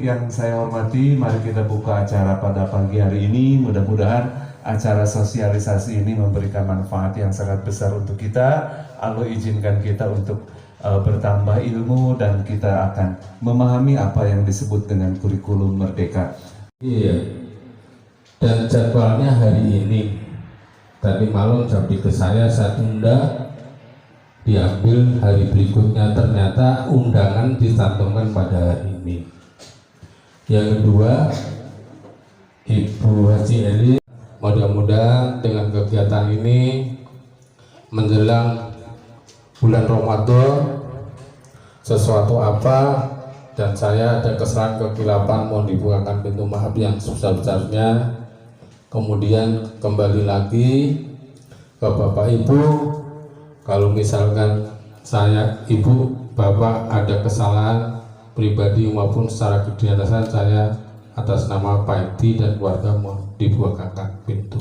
Yang saya hormati, mari kita buka acara pada pagi hari ini. Mudah-mudahan acara sosialisasi ini memberikan manfaat yang sangat besar untuk kita. Allah izinkan kita untuk bertambah ilmu dan kita akan memahami apa yang disebut dengan kurikulum merdeka. Iya, dan jadwalnya hari ini. Tadi malam sampai ke saya tunda, diambil hari berikutnya, ternyata undangan dicantumkan pada hari ini. Yang kedua, Ibu Haji Eli, mudah-mudahan dengan kegiatan ini menjelang bulan Ramadan sesuatu apa dan saya ada kesalahan kekilapan, mohon dibukakan pintu maaf yang sebesar-besarnya. Kemudian kembali lagi ke Bapak Ibu, kalau misalkan saya Ibu Bapak ada kesalahan pribadi maupun secara kegiatan, saya atas nama Pak Edi dan keluarga mohon dibukakan pintu.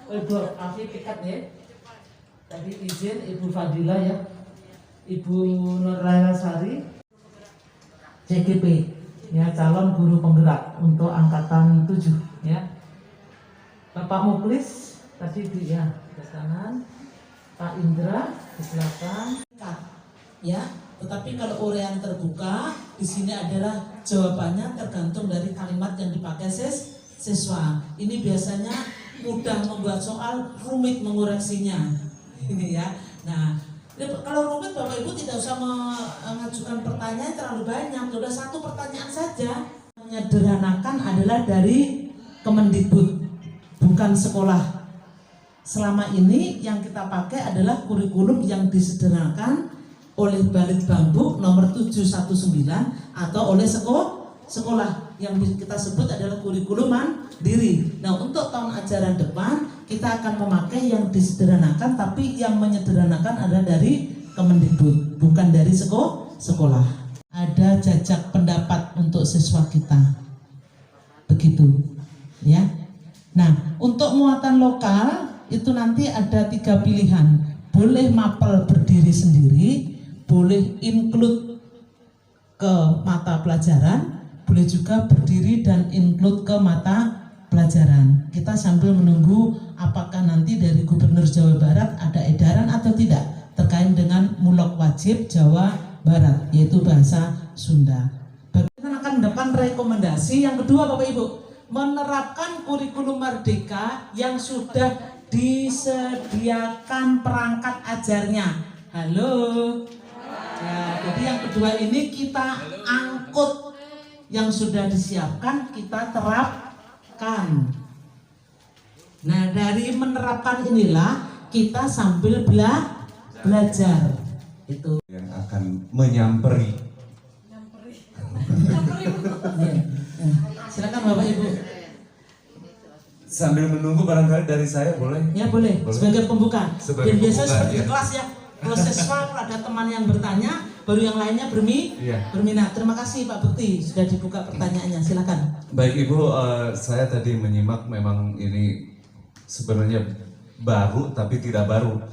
Ibu Afi pikat ya. Tadi izin Ibu Fadila ya. Ibu Nurlaylasari CGP ya, calon guru penggerak untuk angkatan 7 ya. Bapak Muklis tadi di ya di kanan, Pak Indra di belakang ya. Tetapi kalau urean terbuka di sini adalah jawabannya tergantung dari kalimat yang dipakai siswa. Ini biasanya mudah membuat soal, rumit mengoreksinya. Ini ya. Nah, kalau rumit Bapak Ibu tidak usah mengajukan pertanyaan terlalu banyak. Sudah satu pertanyaan saja. Menyederhanakan adalah dari Kemendikbud, bukan sekolah. Selama ini yang kita pakai adalah kurikulum yang disederhanakan oleh Balitbangbu nomor 719 atau oleh sekolah yang kita sebut adalah kurikulum mandiri. Nah, untuk tahun ajaran depan kita akan memakai yang disederhanakan, tapi yang menyederhanakan adalah dari Kemendikbud, bukan dari sekolah. Ada jajak pendapat untuk siswa kita, begitu ya. Nah, untuk muatan lokal itu nanti ada 3 pilihan, boleh mapel berdiri sendiri, boleh include ke mata pelajaran, boleh juga berdiri dan include ke mata pelajaran. Kita sambil menunggu apakah nanti dari Gubernur Jawa Barat ada edaran atau tidak terkait dengan mulok wajib Jawa Barat, yaitu bahasa Sunda. Kita akan mendapat rekomendasi yang kedua Bapak Ibu, menerapkan kurikulum merdeka yang sudah disediakan perangkat ajarnya. Halo. Ya, jadi yang kedua ini kita angkut yang sudah disiapkan, kita terapkan. Nah, dari menerapkan inilah kita sambil belajar. Itu yang akan menyamperi. Silakan Bapak Ibu. Sambil menunggu barangkali dari saya boleh? Ya boleh. Sebagai pembuka. Dan biasa seperti ya. kelas ya. Kalau siswa ada teman yang bertanya, baru yang lainnya berminat. Terima kasih Pak Bukti sudah dibuka pertanyaannya. Silakan. Baik Ibu, saya tadi menyimak, memang ini sebenarnya baru tapi tidak baru.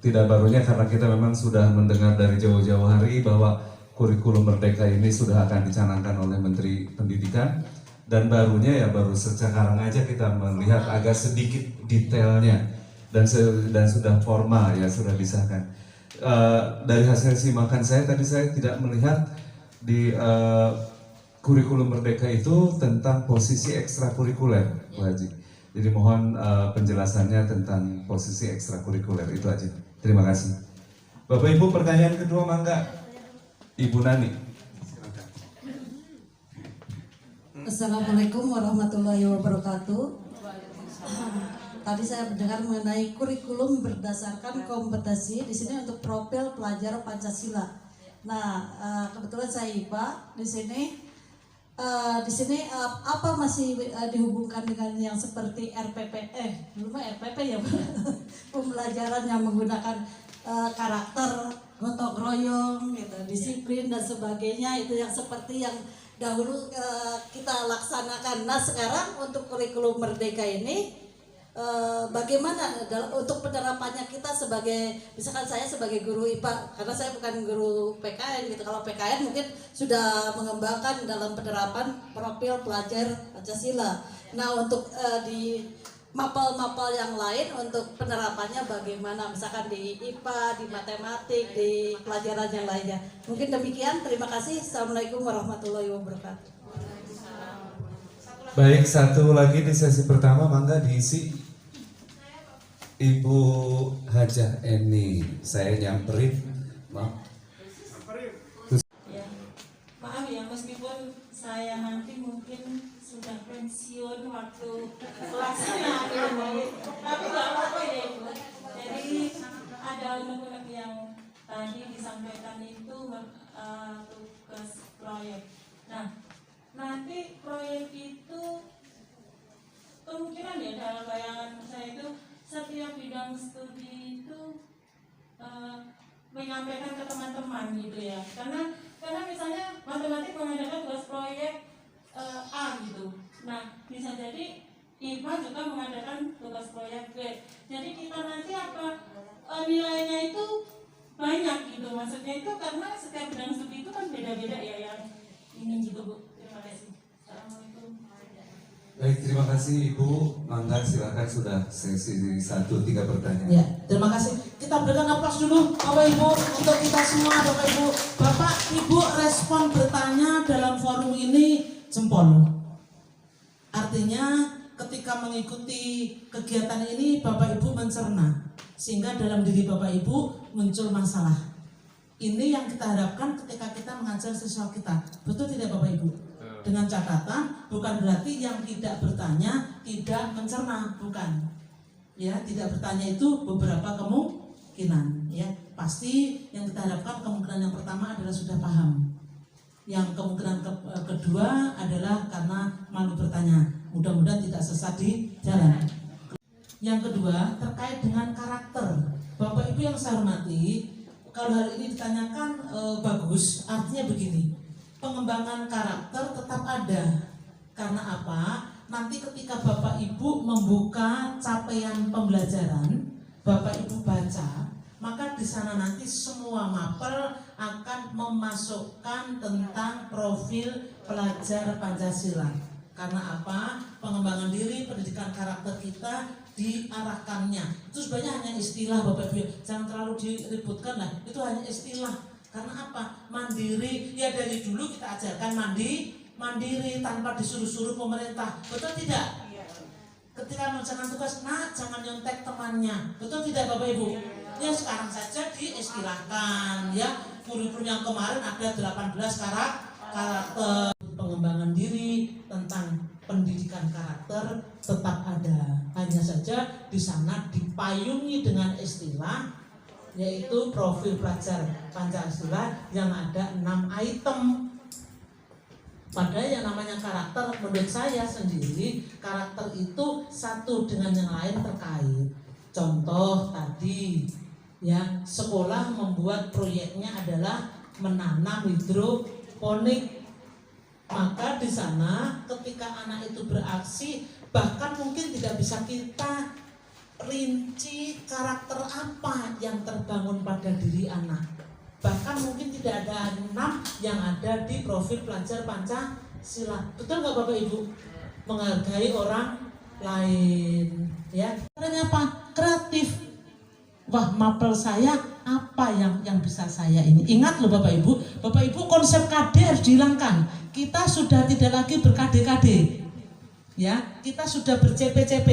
Tidak barunya karena kita memang sudah mendengar dari jauh-jauh hari bahwa kurikulum merdeka ini sudah akan dicanangkan oleh Menteri Pendidikan, dan barunya ya baru sekarang aja kita melihat agak sedikit detailnya dan sudah formal ya, sudah disahkan. Dari hasil simakan saya tadi, saya tidak melihat di kurikulum merdeka itu tentang posisi ekstrakurikuler, Bu Haji. Jadi mohon penjelasannya tentang posisi ekstrakurikuler itu aja. Terima kasih. Bapak Ibu, pertanyaan kedua mangga. Ibu Nani. Assalamualaikum warahmatullahi wabarakatuh. Tadi saya mendengar mengenai kurikulum berdasarkan kompetensi, di sini untuk profil pelajar Pancasila. Nah, kebetulan saya IPA di sini. Apa masih dihubungkan dengan yang seperti RPP? Dulu mah RPP ya, pembelajaran yang menggunakan karakter, gotong royong, gitu, disiplin dan sebagainya, itu yang seperti yang dahulu kita laksanakan. Nah, sekarang untuk kurikulum merdeka ini bagaimana untuk penerapannya kita sebagai, misalkan saya sebagai guru IPA, karena saya bukan guru PKN gitu. Kalau PKN mungkin sudah mengembangkan dalam penerapan profil pelajar Pancasila. Nah, untuk di mapel-mapel yang lain untuk penerapannya bagaimana, misalkan di IPA, di matematik, di pelajaran yang lainnya. Mungkin demikian, terima kasih. Assalamualaikum warahmatullahi wabarakatuh. Baik, satu lagi di sesi pertama, mangga diisi. Ibu Hajah Eni, saya nyamperin, maaf. Ya, maaf ya, meskipun saya nanti mungkin sudah pensiun waktu pelaksana ini, tapi nggak apa-apa ya Ibu. Jadi ada unek-unek yang tadi disampaikan itu tugas proyek. Nah, nanti proyek itu kemungkinan ya dalam bayangan saya itu setiap bidang studi itu menyampaikan ke teman-teman gitu ya, karena misalnya matematik mengadakan tugas proyek A gitu, nah bisa jadi IPA juga mengadakan tugas proyek B, jadi kita nanti apa nilainya itu banyak gitu, maksudnya itu karena setiap bidang studi itu kan beda-beda ya yang ini gitu Bu. Terima kasih. Assalamualaikum. Baik, terima kasih Ibu. Mangga silakan, sudah sesi 1, 3 pertanyaan. Ya, terima kasih. Kita berikan aplaus dulu Bapak Ibu untuk kita semua Bapak Ibu. Bapak Ibu respon bertanya dalam forum ini jempol. Artinya ketika mengikuti kegiatan ini Bapak Ibu mencerna, sehingga dalam diri Bapak Ibu muncul masalah. Ini yang kita harapkan ketika kita mengajar siswa kita. Betul tidak Bapak Ibu? Dengan catatan bukan berarti yang tidak bertanya tidak mencerna, bukan. Ya, tidak bertanya itu beberapa kemungkinan. Ya, pasti yang kita harapkan kemungkinan yang pertama adalah sudah paham. Yang kemungkinan kedua adalah karena malu bertanya. Mudah-mudahan tidak sesat di jalan. Yang kedua terkait dengan karakter. Bapak Ibu yang saya hormati, kalau hari ini ditanyakan bagus, artinya begini. Pengembangan karakter tetap ada. Karena apa? Nanti ketika Bapak Ibu membuka capaian pembelajaran, Bapak Ibu baca, maka di sana nanti semua mapel akan memasukkan tentang profil pelajar Pancasila. Karena apa? Pengembangan diri, pendidikan karakter kita diarahkannya. Itu sebenarnya hanya istilah Bapak Ibu. Jangan terlalu diributkan lah. Itu hanya istilah. Karena apa? Mandiri, ya dari dulu kita ajarkan mandiri tanpa disuruh-suruh pemerintah. Betul tidak? Ketika mengerjakan tugas, nah jangan nyontek temannya. Betul tidak Bapak Ibu? Ya sekarang saja diistilahkan ya. Kurikulum yang kemarin ada 18 karakter. Pengembangan diri tentang pendidikan karakter tetap ada. Hanya saja di sana dipayungi dengan istilah yaitu profil pelajar Pancasila yang ada 6 item. Padahal yang namanya karakter menurut saya sendiri, karakter itu satu dengan yang lain terkait. Contoh tadi ya, sekolah membuat proyeknya adalah menanam hidroponik. Maka di sana ketika anak itu beraksi, bahkan mungkin tidak bisa kita rinci karakter apa yang terbangun pada diri anak. Bahkan mungkin tidak ada 6 yang ada di profil pelajar Pancasila. Betul nggak Bapak Ibu? Menghargai orang lain, ya. Caranya apa? Kreatif. Wah, mapel saya apa yang bisa saya ini? Ingat loh Bapak Ibu konsep KD harus dihilangkan. Kita sudah tidak lagi ber-KD-KD. Ya, kita sudah ber-CP-CP.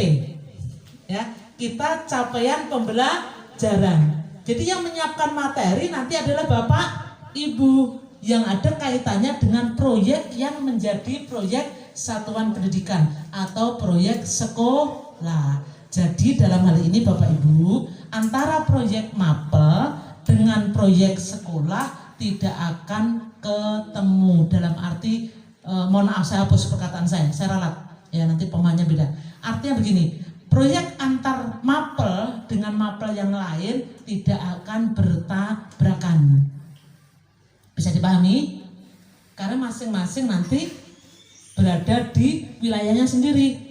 Ya. Kita capaian pembelajaran. Jadi yang menyiapkan materi nanti adalah Bapak Ibu yang ada kaitannya dengan proyek yang menjadi proyek satuan pendidikan atau proyek sekolah. Jadi dalam hal ini Bapak Ibu, antara proyek mapel dengan proyek sekolah tidak akan ketemu. Dalam arti mohon maaf saya hapus perkataan saya ralat ya, nanti pemahamannya beda. Artinya begini, proyek antar mapel dengan mapel yang lain tidak akan bertabrakan. Bisa dipahami? Karena masing-masing nanti berada di wilayahnya sendiri.